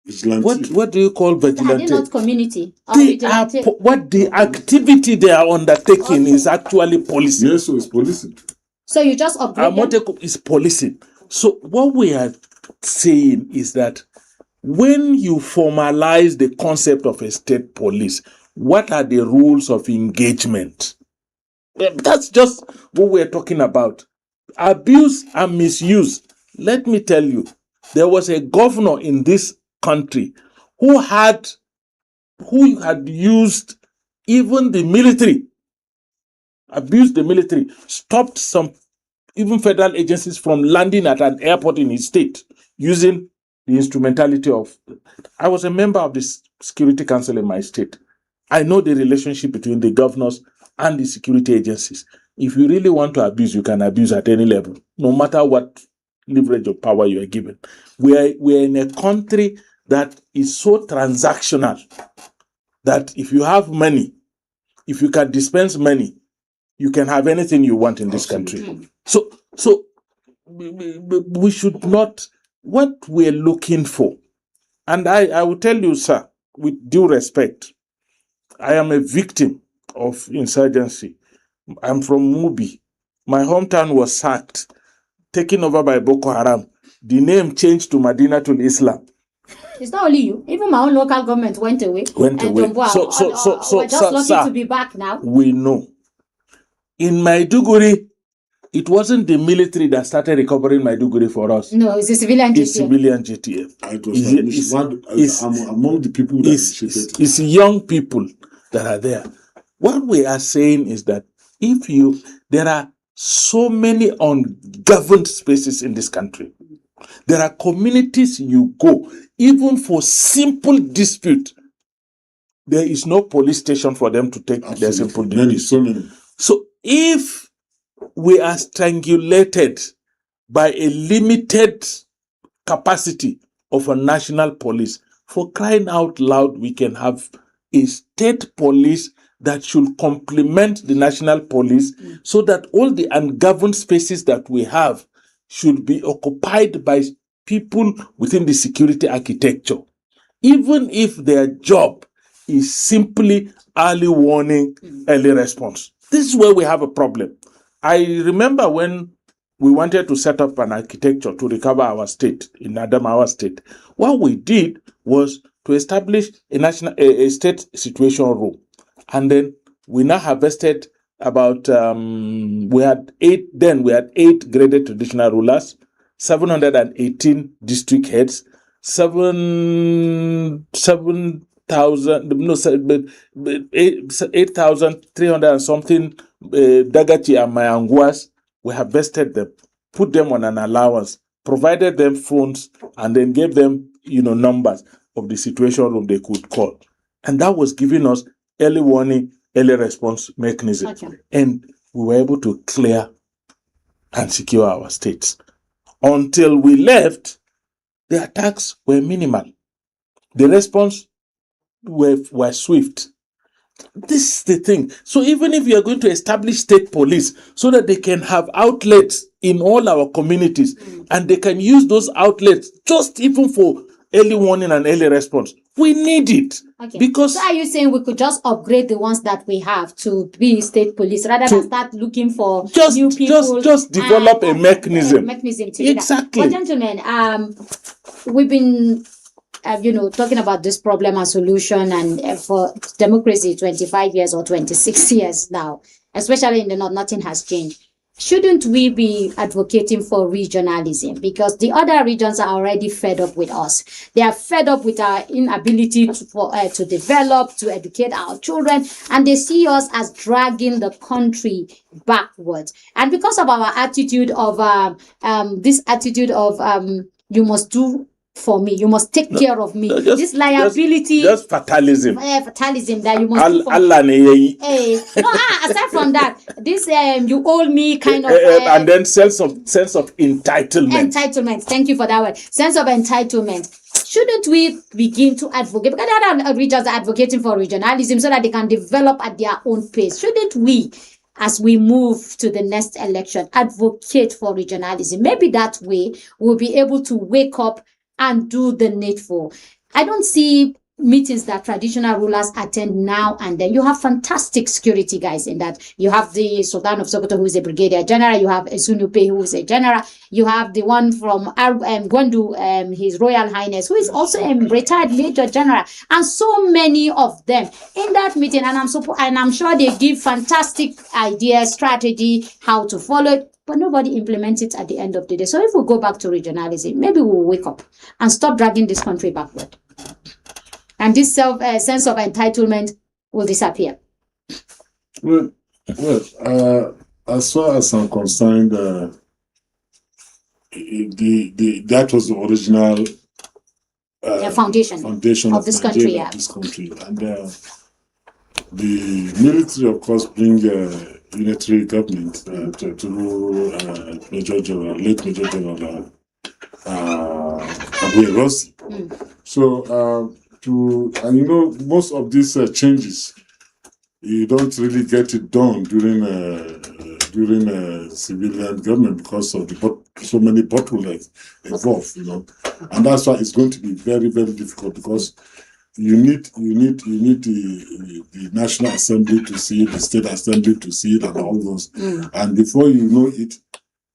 Vigilante. What do you call Are they vigilante? not community? Or They are vigilante? what the activity they are undertaking is actually policing. Yes, so it's policing. So you just upgrade them? Amoteco is policing. So what we are saying is that when you formalize the concept of a state police, what are the rules of engagement? That's just what we're talking about. Abuse and misuse. Let me tell you, there was a governor in this country who had used even the military, abused the military, stopped some even federal agencies from landing at an airport in his state using the instrumentality of. I was a member of the Security Council in my state. I know the relationship between the governors and the security agencies. If you really want to abuse, you can abuse at any level, no matter what leverage of power you are given. We are in a country that is so transactional that if you have money, if you can dispense money, you can have anything you want in this country. So we should not, what we're looking for, and I will tell you, sir, with due respect, I am a victim of insurgency. I'm from Mubi. My hometown was sacked, taken over by Boko Haram. The name changed to Madinatul Islam. It's not only you. Even my own local government went away. We're just lucky to be back now. We know. In Maiduguri, it wasn't the military that started recovering Maiduguri for us. No, it's the civilian GTF. It's civilian GTF. Among the people that it's young people that are there. What we are saying is that there are so many ungoverned spaces in this country. There are communities you go, even for simple dispute, there is no police station for them to take their simple dispute. So if we are strangulated by a limited capacity of a national police, for crying out loud, we can have a state police that should complement the national police so that all the ungoverned spaces that we have should be occupied by people within the security architecture, even if their job is simply early warning, early response. This is where we have a problem. I remember when we wanted to set up an architecture to recover our state, in Adamawa state, what we did was to establish a state situation room. And then we now harvested about, we had 8 graded traditional rulers, 718 district heads, 8,300 and something Dagachi and Mayanguas. We harvested them, put them on an allowance, provided them phones, and then gave them, numbers of the situation room they could call. And that was giving us early warning, early response mechanism. Okay. And we were able to clear and secure our states. Until we left, the attacks were minimal. The response were swift. This is the thing. So even if you are going to establish state police so that they can have outlets in all our communities and they can use those outlets just even for early warning and early response, we need it. Okay. Because so are you saying we could just upgrade the ones that we have to be state police rather than start looking for new people? Just develop a mechanism. Mechanism to exactly. But gentlemen, we've been talking about this problem and solution and for democracy 25 years or 26 years now, especially in the North, nothing has changed. Shouldn't we be advocating for regionalism? Because the other regions are already fed up with us. They are fed up with our inability to develop, to educate our children, and they see us as dragging the country backwards. And because of our attitude of you must do for me, you must take care of me. This liability, just fatalism. Fatalism that you must do for me. Aside from that, this you owe me kind of and then sense of entitlement. Entitlement. Thank you for that word. Sense of entitlement. Shouldn't we begin to advocate? Because other regions are advocating for regionalism so that they can develop at their own pace. Shouldn't we, as we move to the next election, advocate for regionalism? Maybe that way we'll be able to wake up and do the needful. I don't see meetings that traditional rulers attend now and then. You have fantastic security guys in that. You have the Sultan of Sokoto, who is a brigadier general. You have Esunupe, who is a general. You have the one from Gwandu, His Royal Highness, who is also a retired major general, and so many of them in that meeting. And I'm sure they give fantastic ideas, strategy, how to follow it. But nobody implements it at the end of the day. So if we go back to regionalism, maybe we'll wake up and stop dragging this country backward. And this sense of entitlement will disappear. Well, as far as I'm concerned, that was the original foundation of this country. Yeah. This country. And the military, of course, bring unitary government to Major General, late Major General Abu Rossi. So, most of these changes, you don't really get it done during civilian government because of so many bottlenecks involved, and that's why it's going to be very, very difficult because you need the National Assembly to see it, the State Assembly to see it, and all those. And before you know it,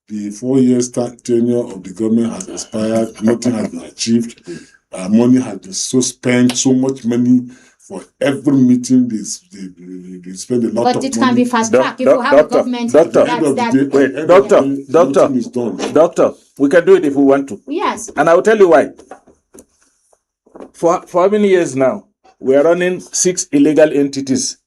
the 4 years tenure of the government has expired. Nothing has been achieved. Money has been so spent, so much money for every meeting. They spend a lot of money. But it can be fast tracked if you have a government. Doctor, doctor, we can do it if we want to. Yes. And I will tell you why. For how many years now? We are running 6 illegal entities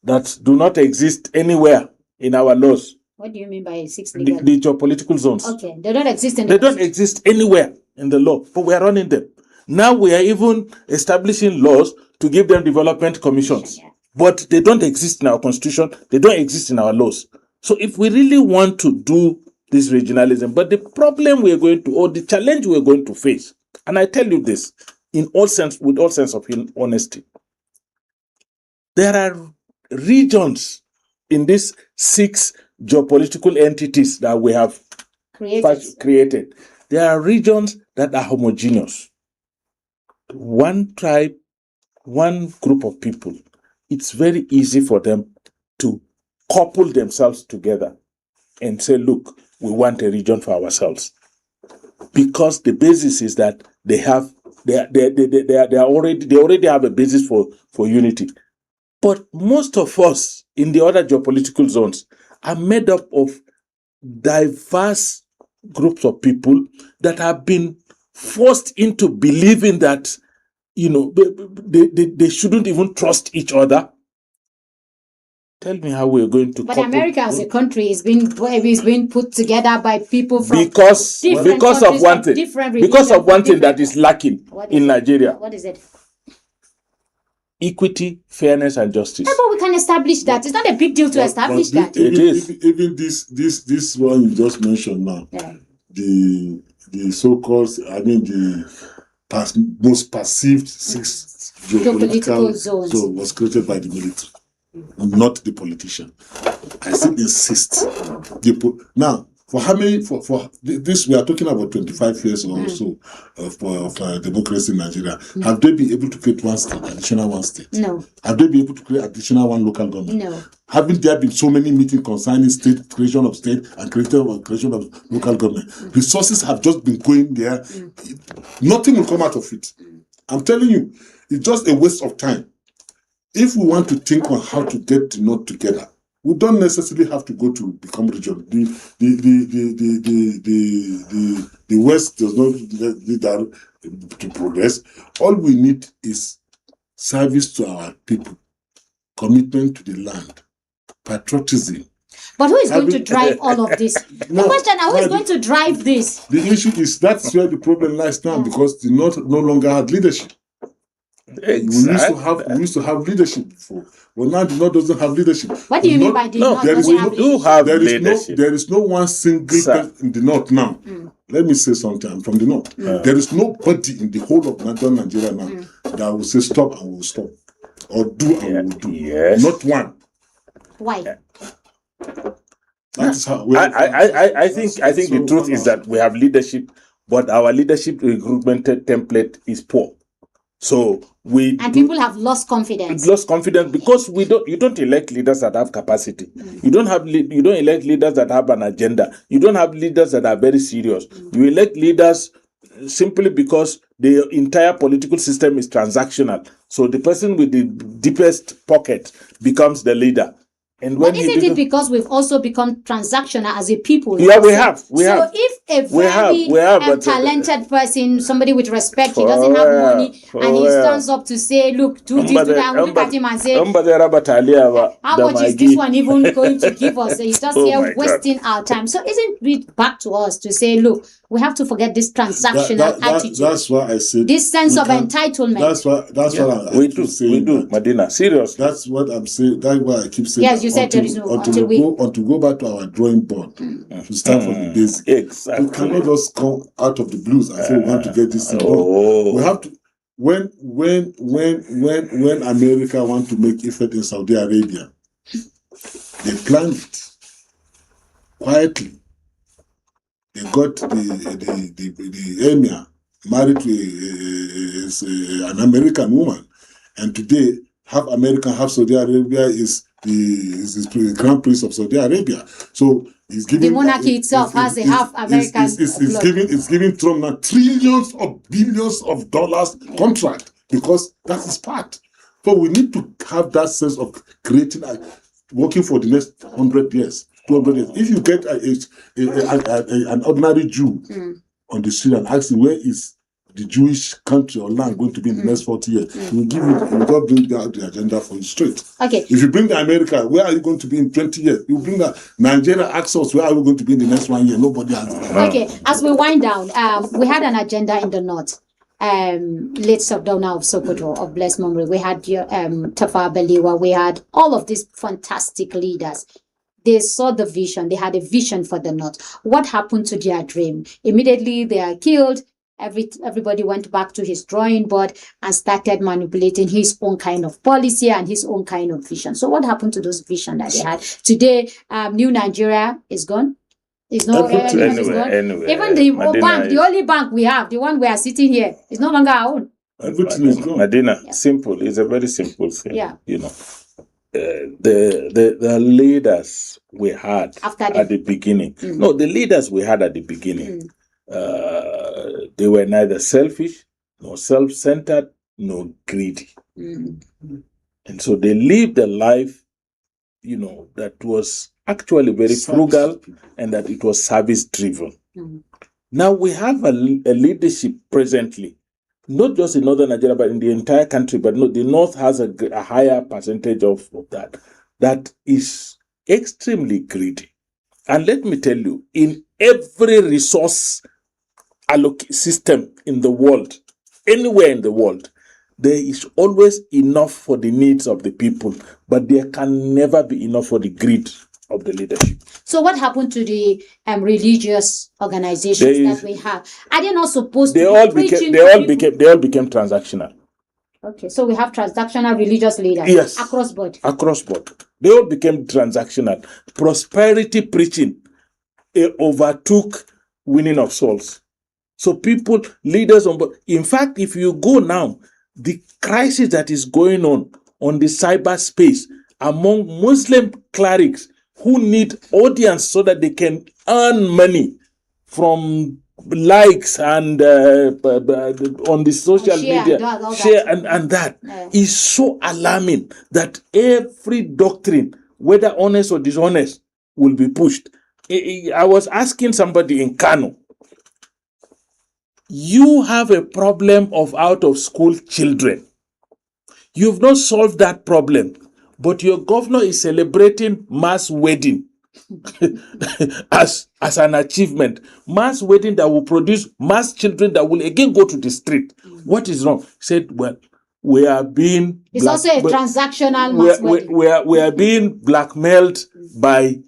that do not exist anywhere in our laws. What do you mean by 6 legal? The geopolitical zones. Okay, they don't exist in They don't exist anywhere in the law, but we are running them. Now we are even establishing laws to give them development commissions. Yeah. But they don't exist in our constitution. They don't exist in our laws. So if we really want to do this regionalism, but the problem we are going to, or the challenge we are going to face, and I tell you this in all sense, with all sense of honesty, there are regions in these 6 geopolitical entities that we have created. There are regions that are homogeneous. One tribe, one group of people, it's very easy for them to couple themselves together and say, look, we want a region for ourselves. Because the basis is that they already have a basis for unity. But most of us in the other geopolitical zones are made up of diverse groups of people that have been forced into believing that, they shouldn't even trust each other. Tell me how we're going to. But America as a country is being put together by people from because of one thing that is lacking in Nigeria. What is it? Equity, fairness, and justice. Yeah, but we can establish that. It's not a big deal to establish that. It is. Even this one you just mentioned now, the so-called, the most perceived 6 geopolitical zones was created by the military, not the politician. I still insist. Now, for how many? For this, we are talking about 25 years or so of democracy in Nigeria. Have they been able to create additional one state? No. Have they been able to create additional one local government? No. Haven't there been so many meetings concerning creation of state and creation of local government? Resources have just been going there. Nothing will come out of it. I'm telling you, it's just a waste of time. If we want to think on how to get the North together, we don't necessarily have to go to become region. The West does not need that to progress. All we need is service to our people, commitment to the land, patriotism. But who is going to drive all of this? The question: who is going to drive this? The issue is that's where the problem lies now, because the North no longer had leadership. Exactly. We used to have leadership before. Well, now the North doesn't have leadership. What do you mean by the North doesn't have leadership? There is no one single person in the North now. Let me say something. I'm from the North. There is nobody in the whole of Northern Nigeria now that will say stop and will stop, or do and will do. Yes. Not one. Why? That is how. I think the truth is that we have leadership, but our leadership recruitment template is poor. So people have lost confidence. Because you don't elect leaders that have capacity. You don't elect leaders that have an agenda. You don't have leaders that are very serious. You elect leaders simply because the entire political system is transactional. So the person with the deepest pocket becomes the leader. And when isn't it because we've also become transactional as a people? Yeah, we have. So if a very talented person, somebody with respect, he doesn't have money, and he stands up to say, look, do this, do that, we look at him and say, how much is this one even going to give us? He's just here wasting our time. So isn't it back to us to say, look, we have to forget this transactional attitude. That's why I said this sense of entitlement. That's what we do, Madina. Seriously. That's what I'm saying. That's why I keep saying. Yes, you said there is no until we go back to our drawing board to start from the basics. Exactly. We cannot just come out of the blues and say we want to get this thing done. We have to. When America want to make effort in Saudi Arabia, they planned it quietly. They got the emir married to an American woman. And today, half American, half Saudi Arabia is the Grand Prince of Saudi Arabia. So he's giving the monarchy itself has a half American it's giving Trump now trillions of billions of dollars contract because that's his part. So we need to have that sense of creating working for the next 100 years, 200 years. If you get an ordinary Jew on the street and ask him where is the Jewish country or land going to be in the next 40 years, he will give you, he will just bring down the agenda for you straight. Okay. If you bring the America, where are you going to be in 20 years? You bring the Nigeria, ask us, where are we going to be in the next 1 year? Nobody has. Okay, as we wind down, we had an agenda in the north. Late Sardauna of Sokoto of blessed memory. We had Tafa Baliwa. We had all of these fantastic leaders. They saw the vision. They had a vision for the north. What happened to their dream? Immediately they are killed. Everybody went back to his drawing board and started manipulating his own kind of policy and his own kind of vision. So what happened to those vision that they had? Today, New Nigeria is gone. It's no anyway. Even the bank, the only bank we have, the one we are sitting here, is no longer our own. Everything is gone. Medina, Yeah. simple. It's a very simple thing. Yeah. You know, the leaders we had at the beginning. No, the leaders we had at the beginning. They were neither selfish, nor self-centered, nor greedy. And so they lived a life, you know, that was actually very frugal and that it was service-driven. Now we have a leadership presently, not just in northern Nigeria, but in the entire country, but no, the north has a higher percentage of that is extremely greedy. And let me tell you, in every resource system in the world, anywhere in the world, there is always enough for the needs of the people, but there can never be enough for the greed of the leadership. So what happened to the religious organizations that we have? Are they not supposed to be preaching? They all became transactional. Okay, so we have transactional religious leaders. Yes. Across board. Across board. They all became transactional. Prosperity preaching overtook winning of souls. So people, leaders on board. In fact, if you go now, the crisis that is going on the cyberspace among Muslim clerics who need audience so that they can earn money from likes and on the social media, and that is so alarming that every doctrine, whether honest or dishonest, will be pushed. I was asking somebody in Kano, you have a problem of out-of-school children. You've not solved that problem, but your governor is celebrating mass wedding as an achievement. Mass wedding that will produce mass children that will again go to the street. What is wrong? He said, well, we are being... It's also a transactional mass wedding. We are being blackmailed by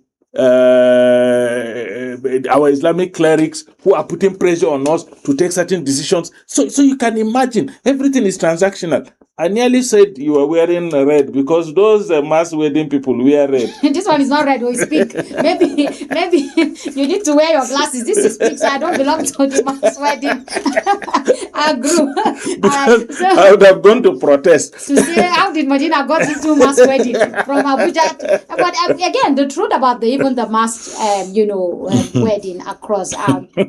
our Islamic clerics who are putting pressure on us to take certain decisions. So you can imagine, everything is transactional. I nearly said you were wearing red because those mass wedding people wear red. This one is not red, we speak. Maybe you need to wear your glasses. This is pink, so I don't belong to the mass wedding. I grew. So I would have gone to protest. To say, how did Medina got into mass wedding from Abuja? But again, the truth about even the mass, wedding across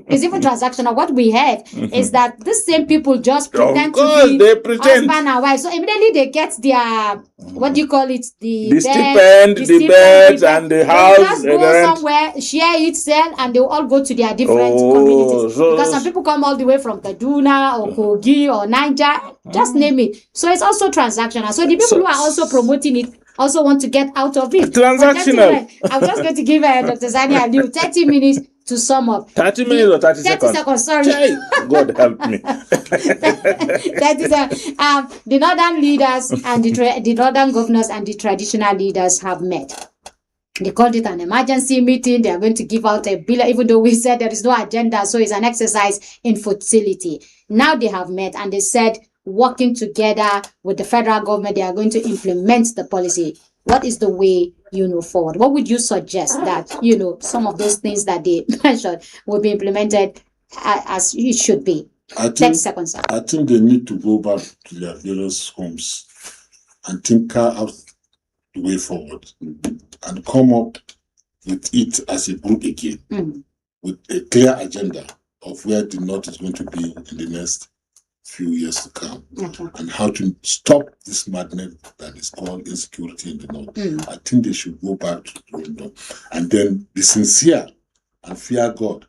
is even transactional. What we heard is that the same people just pretend to be husband and wife. So immediately they get their, what do you call it? The stipend, the beds, and the house. They just go somewhere, share it, sell, and they all go to their different communities. Because some people come all the way from Kaduna or Kogi or Niger, just name it. So it's also transactional. So the people who are also promoting it also want to get out of it. Transactional. I'm just going to give Dr. Zani Aliu 30 minutes to sum up. 30 minutes or 30 seconds? 30 seconds, sorry. God help me. The northern leaders and the northern governors and the traditional leaders have met. They called it an emergency meeting. They are going to give out a bill, even though we said there is no agenda. So it's an exercise in futility. Now they have met and they said, working together with the federal government, they are going to implement the policy. What is the way, forward? What would you suggest that, some of those things that they mentioned will be implemented as it should be? I 30 think, seconds, sir. I think they need to go back to their various homes and think out the way forward and come up with it as a group again with a clear agenda of where the North is going to be in the next few years to come, and how to stop this madness that is called insecurity in the North. I think they should go back to the drawing board and then be sincere and fear God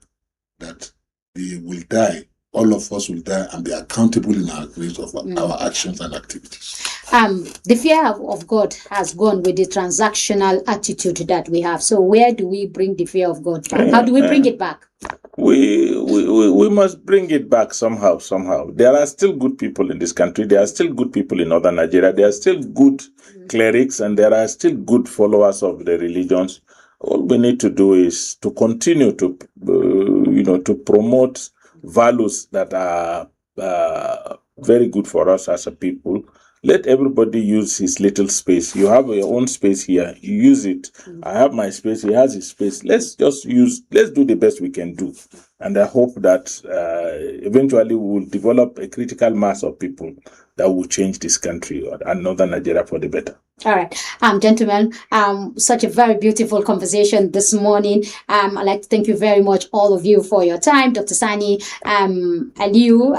that they will die. All of us will die and be accountable in our graves of our actions and activities. The fear of God has gone with the transactional attitude that we have. So where do we bring the fear of God back? How do we bring it back? We must bring it back somehow. There are still good people in this country. There are still good people in northern Nigeria. There are still good clerics, and there are still good followers of the religions. All we need to do is to continue to, to promote values that are very good for us as a people. Let everybody use his little space. You have your own space here. You use it. I have my space. He has his space. Let's do the best we can do. And I hope that eventually we will develop a critical mass of people that will change this country and northern Nigeria for the better. All right, gentlemen, such a very beautiful conversation this morning. I'd like to thank you very much, all of you, for your time. Dr. Sani Aliyu,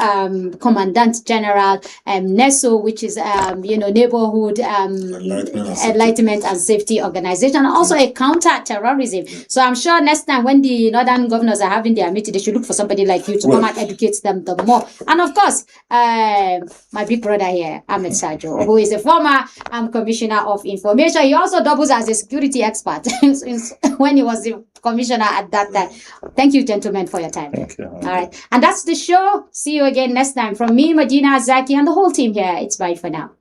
Commandant General, NESO, which is, Neighborhood Enlightenment and Safety Organization, and also a counter-terrorism. So I'm sure next time when the northern governors are having their meeting, they should look for somebody like you to come and educate them the more. And of course, my big brother here, Ahmed Sajo, who is a former commissioner of information. He also doubles as a security expert when he was the commissioner at that time. Thank you, gentlemen, for your time. Thank you. All right. And that's the show. See you again next time. From me, Medina Zaki, and the whole team here, it's bye for now.